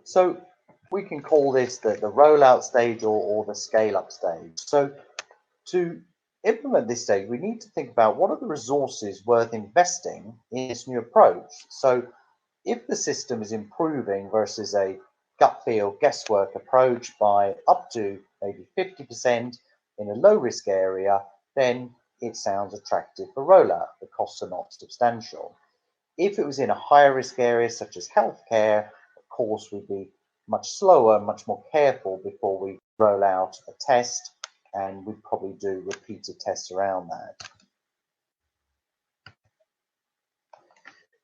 So we can call this the rollout stage or the scale-up stage. So to implement this stage, we need to think about what are the resources worth investing in this new approach. So if the system is improving versus a gut feel guesswork approach by up to maybe 50% in a low risk area, then it sounds attractive for rollout. The costs are not substantial. If it was in a higher risk area such as healthcare, of course we'd be much slower, much more careful before we roll out a test, and we'd probably do repeated tests around that.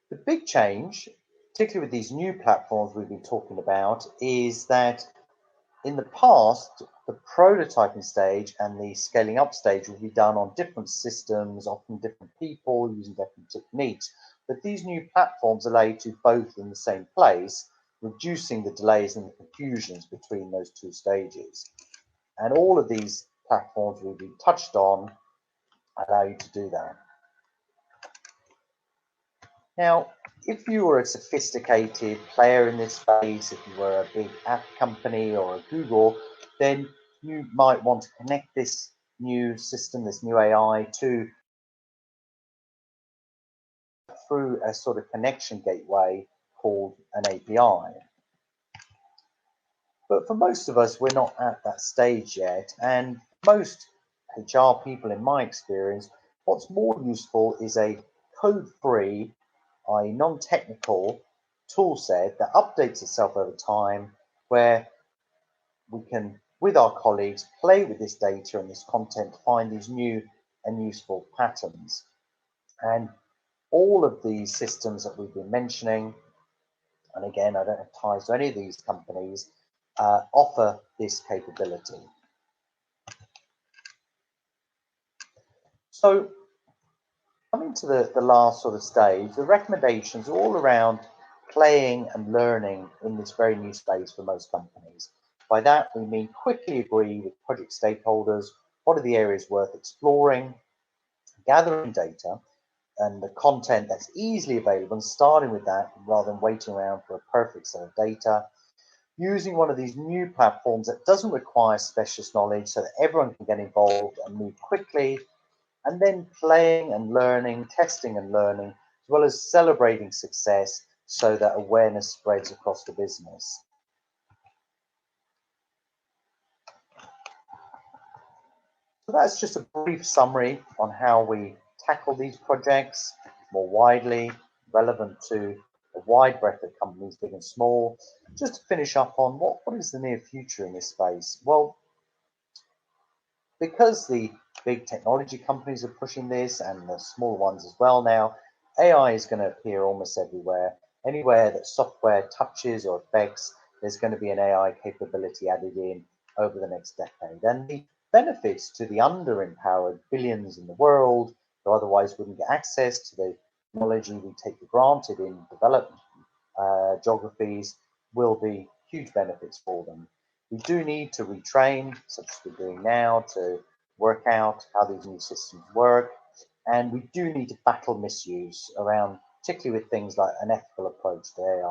The big change, particularly with these new platforms we've been talking about, is that in the past, the prototyping stage and the scaling up stage will be done on different systems, often different people using different techniques. But these new platforms allow you to both in the same place, reducing the delays and the confusions between those two stages. And all of these platforms we've been touched on allow you to do that. Now, if you were a sophisticated player in this space, if you were a big app company or a Google, then you might want to connect this new system, this new AI, through a sort of connection gateway called an API. But for most of us, we're not at that stage yet, and most HR people, in my experience, what's more useful is a code-free, i.e. non-technical tool set that updates itself over time, where we can, with our colleagues, play with this data and this content to find these new and useful patterns. And all of these systems that we've been mentioning, and again, I don't have ties to any of these companies, offer this capability. So coming to the last sort of stage, the recommendations are all around playing and learning in this very new space for most companies. By that, we mean quickly agree with project stakeholders what are the areas worth exploring, gathering data, and the content that's easily available, and starting with that rather than waiting around for a perfect set of data. Using one of these new platforms that doesn't require specialist knowledge so that everyone can get involved and move quickly, and then playing and learning, testing and learning, as well as celebrating success so that awareness spreads across the business. So that's just a brief summary on how we tackle these projects more widely, relevant to a wide breadth of companies, big and small. Just to finish up on what is the near future in this space? Well, because the big technology companies are pushing this and the small ones as well now, AI is going to appear almost everywhere. Anywhere that software touches or affects, there's going to be an AI capability added in over the next decade. And the benefits to the under-empowered billions in the world who otherwise wouldn't get access to the technology we take for granted in developed geographies will be huge benefits for them. We do need to retrain, such as we're doing now, to work out how these new systems work. And we do need to battle misuse around, particularly with things like an ethical approach to AI.